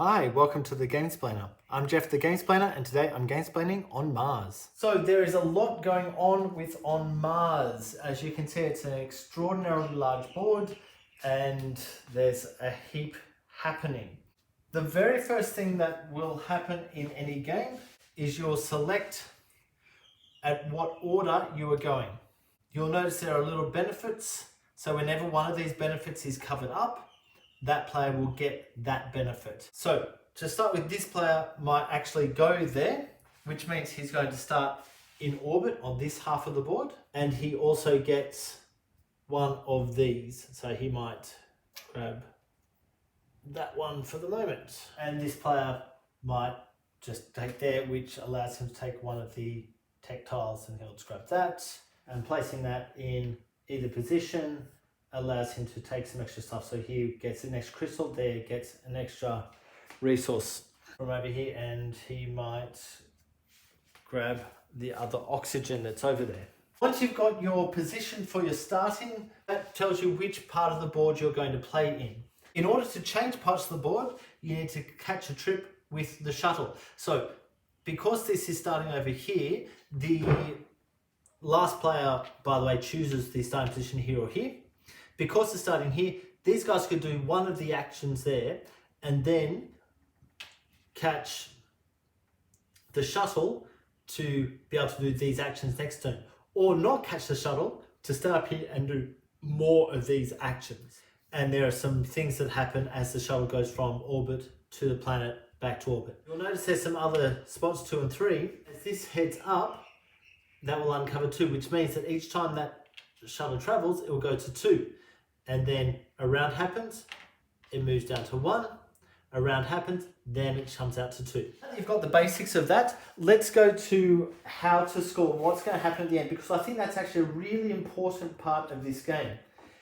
Hi, welcome to the Gamesplainer. I'm Jeff the Gamesplainer and today I'm Gamesplaining on Mars. So there is a lot going on on Mars. As you can see, it's an extraordinarily large board and there's a heap happening. The very first thing that will happen in any game is you'll select at what order you are going. You'll notice there are little benefits. So whenever one of these benefits is covered up, that player will get that benefit. So to start with, this player might actually go there, which means he's going to start in orbit on this half of the board. And he also gets one of these. So he might grab that one for the moment. And this player might just take there, which allows him to take one of the tech tiles and he'll just grab that. And placing that in either position allows him to take some extra stuff. So he gets an extra crystal, there gets an extra resource from over here, and he might grab the other oxygen that's over there. Once you've got your position for your starting, that tells you which part of the board you're going to play in. In order to change parts of the board, you need to catch a trip with the shuttle. So because this is starting over here, the last player, by the way, chooses the starting position here or here. Because they're starting here, these guys could do one of the actions there and then catch the shuttle to be able to do these actions next turn. Or not catch the shuttle to stay up here and do more of these actions. And there are some things that happen as the shuttle goes from orbit to the planet back to orbit. You'll notice there's some other spots 2 and 3. As this heads up, that will uncover 2, which means that each time that shuttle travels, it will go to 2. And then a round happens, it moves down to 1. A round happens, then it comes out to 2. Now that you've got the basics of that, let's go to how to score, what's going to happen at the end, because I think that's actually a really important part of this game,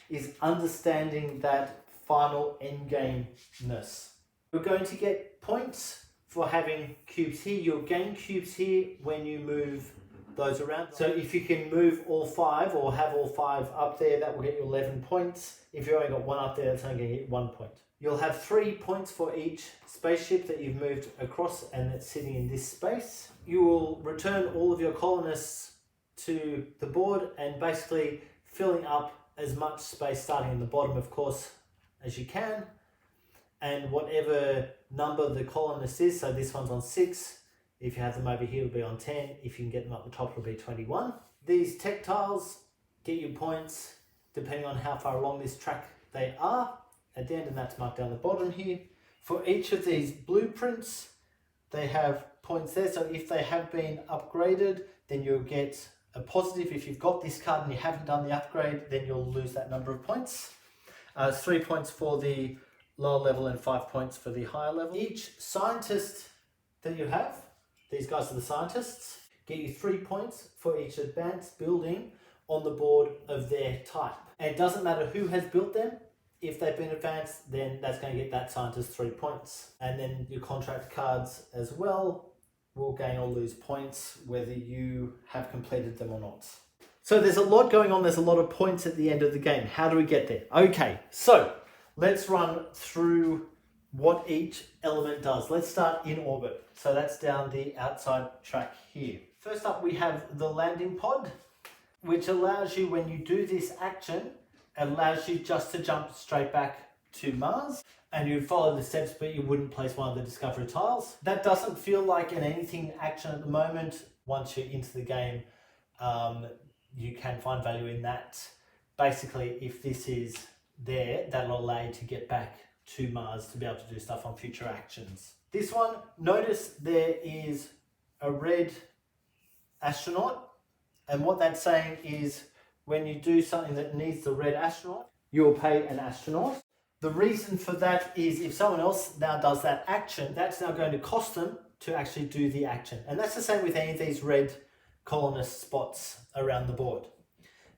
is understanding that final endgame-ness. You're going to get points for having cubes here. You'll gain cubes here when you move those around. So if you can move all 5 or have all 5 up there, that will get you 11 points. If you only got 1 up there, that's only going to get 1 point. You'll have 3 points for each spaceship that you've moved across and that's sitting in this space. You will return all of your colonists to the board and basically filling up as much space starting in the bottom, of course, as you can. And whatever number the colonist is, so this one's on 6, if you have them over here, it'll be on 10. If you can get them up the top, it'll be 21. These tech tiles get you points depending on how far along this track they are at the end, and that's marked down the bottom here. For each of these blueprints, they have points there. So if they have been upgraded, then you'll get a positive. If you've got this card and you haven't done the upgrade, then you'll lose that number of points. 3 points for the lower level and 5 points for the higher level. Each scientist that you have, these guys are the scientists, get you 3 points for each advanced building on the board of their type. And it doesn't matter who has built them. If they've been advanced, then that's going to get that scientist 3 points. And then your contract cards as well will gain or lose points whether you have completed them or not. So there's a lot going on. There's a lot of points at the end of the game. How do we get there? Okay, so let's run through what each element does. Let's start in orbit. So that's down the outside track here. First up, we have the landing pod, which allows you, when you do this action, allows you just to jump straight back to Mars, and you follow the steps, but you wouldn't place one of the discovery tiles. That doesn't feel like an anything action at the moment. Once you're into the game, you can find value in that. Basically, if this is there, that'll allow you to get back to Mars to be able to do stuff on future actions. This one, notice there is a red astronaut, and what that's saying is when you do something that needs the red astronaut, you'll pay an astronaut. The reason for that is if someone else now does that action, that's now going to cost them to actually do the action. And that's the same with any of these red colonist spots around the board.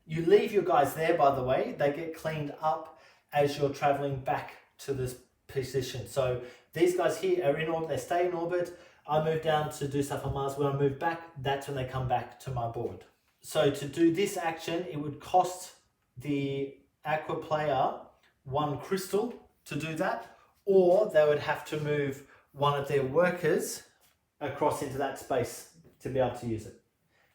You leave your guys there, by the way. They get cleaned up as you're traveling back to this position. So these guys here are in orbit, they stay in orbit. I move down to do stuff on Mars. When I move back, that's when they come back to my board. So to do this action, it would cost the Aqua player 1 crystal to do that, or they would have to move one of their workers across into that space to be able to use it.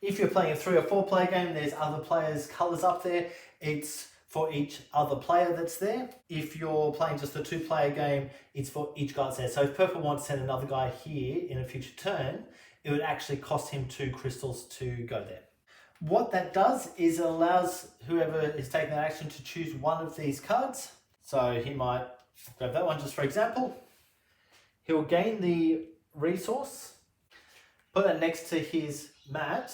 If you're playing a 3 or 4 player game, there's other players' colours up there. It's for each other player that's there. If you're playing just a 2 player game, it's for each guy that's there. So if purple wants to send another guy here in a future turn, it would actually cost him 2 crystals to go there. What that does is it allows whoever is taking that action to choose one of these cards. So he might grab that one just for example. He'll gain the resource, put that next to his mat,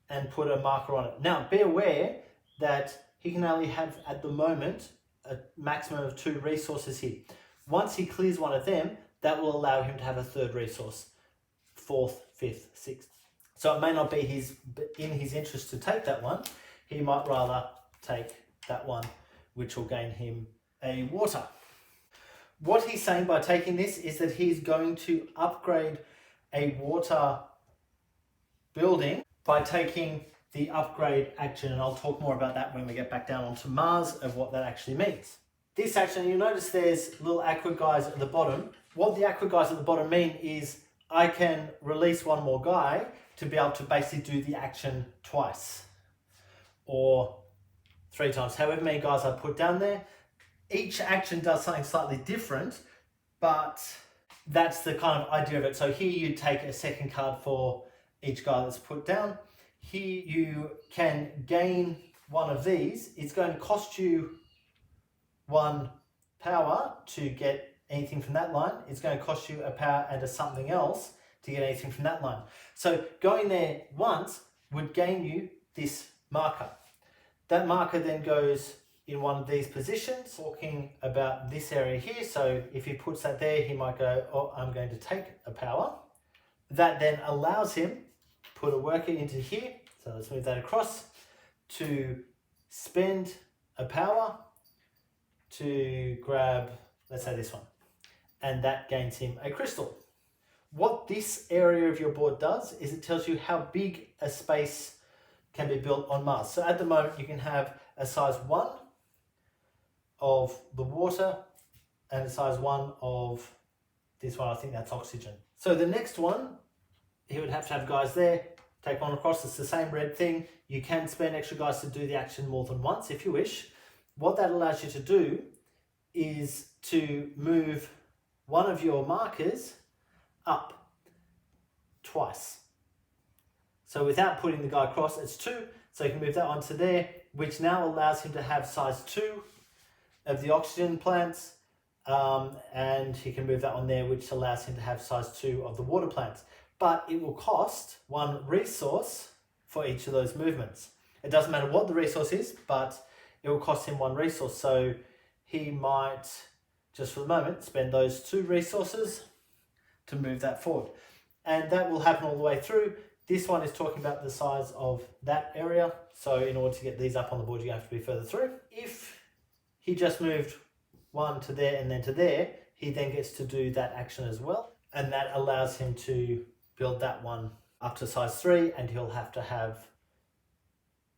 and put a marker on it. Now, be aware that he can only have, at the moment, a maximum of 2 resources here. Once he clears one of them, that will allow him to have a 3rd resource, 4th, 5th, 6th. So it may not be in his interest to take that one. He might rather take that one, which will gain him a water. What he's saying by taking this is that he's going to upgrade a water building by taking the upgrade action, and I'll talk more about that when we get back down onto Mars of what that actually means. This action, you'll notice there's little Aqua Guys at the bottom. What the Aqua Guys at the bottom mean is I can release one more guy to be able to basically do the action twice or 3 times, however many guys I put down there. Each action does something slightly different, but that's the kind of idea of it. So here you take a 2nd card for each guy that's put down. Here you can gain one of these. It's going to cost you 1 power to get anything from that line. It's going to cost you a power and a something else to get anything from that line. So going there once would gain you this marker. That marker then goes in one of these positions, talking about this area here. So if he puts that there, he might go, oh, I'm going to take a power. That then allows him put a worker into here. So let's move that across to spend a power to grab, let's say this one. And that gains him a crystal. What this area of your board does is it tells you how big a space can be built on Mars. So at the moment you can have a size 1 of the water and a size 1 of this one. I think that's oxygen. So the next one, he would have to have guys there, take one across. It's the same red thing. You can spend extra guys to do the action more than once if you wish. What that allows you to do is to move one of your markers up twice. So without putting the guy across, it's 2. So you can move that one to there, which now allows him to have size 2 of the oxygen plants. And he can move that on there, which allows him to have size 2 of the water plants. But it will cost 1 resource for each of those movements. It doesn't matter what the resource is, but it will cost him 1 resource. So he might, just for the moment, spend those 2 resources to move that forward. And that will happen all the way through. This one is talking about the size of that area. So in order to get these up on the board, you have to be further through. If he just moved 1 to there and then to there, he then gets to do that action as well. And that allows him to build that one up to size 3, and he'll have to have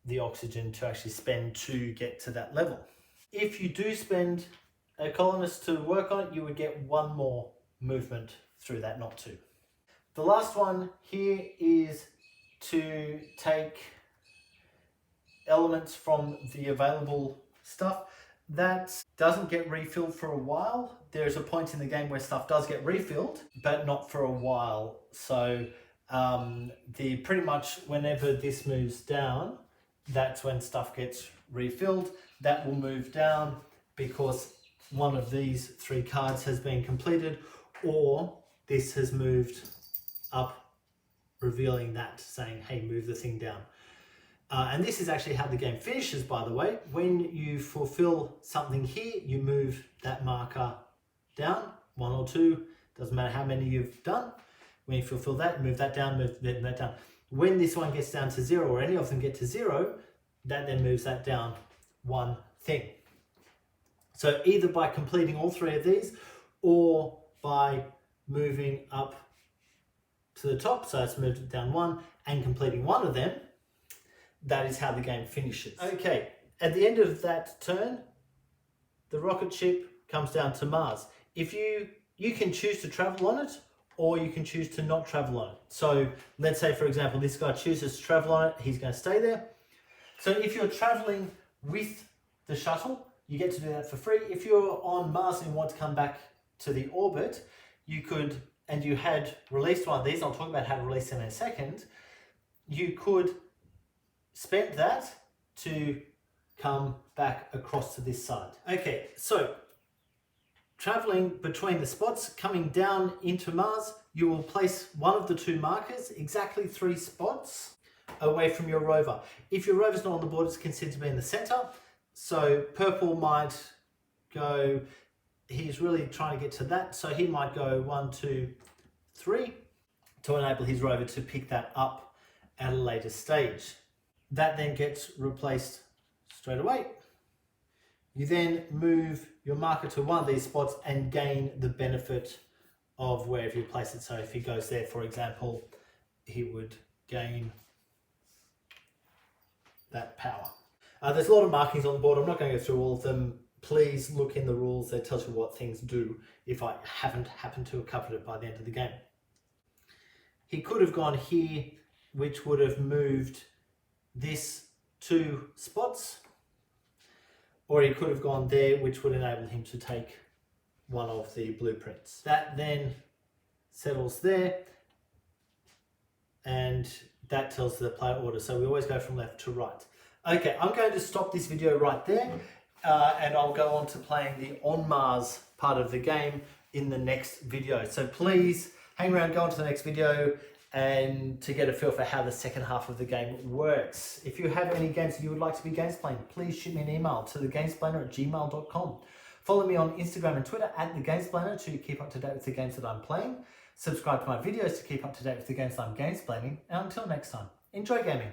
the oxygen to actually spend to get to that level. If you do spend a colonist to work on it, you would get 1 more movement through that, not 2. The last one here is to take elements from the available stuff. That doesn't get refilled for a while. There's a point in the game where stuff does get refilled, but not for a while. So pretty much whenever this moves down, that's when stuff gets refilled. That will move down because one of these 3 cards has been completed, or this has moved up, revealing that, saying, hey, move the thing down. And this is actually how the game finishes, by the way. When you fulfill something here, you move that marker down, 1 or 2, doesn't matter how many you've done. When you fulfill that, move that down, move that down. When this one gets down to 0, or any of them get to 0, that then moves that down 1 thing. So either by completing all 3 of these, or by moving up to the top, so it's moved it down 1, and completing 1 of them, that is how the game finishes. Okay, at the end of that turn, the rocket ship comes down to Mars. If you can choose to travel on it, or you can choose to not travel on it. So let's say, for example, this guy chooses to travel on it, he's going to stay there. So if you're traveling with the shuttle, you get to do that for free. If you're on Mars and you want to come back to the orbit, you could, and you had released one of these, I'll talk about how to release them in a second, you could spend that to come back across to this side. Okay, so traveling between the spots, coming down into Mars, you will place one of the two markers, exactly 3 spots away from your rover. If your rover's not on the board, it's considered to be in the center. So purple might go, he's really trying to get to that. So he might go 1, 2, 3 to enable his rover to pick that up at a later stage. That then gets replaced straight away. You then move your marker to one of these spots and gain the benefit of wherever you place it. So if he goes there, for example, he would gain that power. There's a lot of markings on the board. I'm not going to go through all of them. Please look in the rules. That tells you what things do if I haven't happened to have covered it by the end of the game. He could have gone here, which would have moved this 2 spots, or he could have gone there, which would enable him to take one of the blueprints. That then settles there, and that tells the player order. So we always go from left to right. Okay, I'm going to stop this video right there, and I'll go on to playing the On Mars part of the game in the next video. So please hang around, go on to the next video, and to get a feel for how the second half of the game works. If you have any games that you would like to be gamesplaying, please shoot me an email to thegamesplainer@gmail.com. Follow me on Instagram and Twitter @thegamesplainer to keep up to date with the games that I'm playing. Subscribe to my videos to keep up to date with the games that I'm gamesplaining. And until next time, enjoy gaming.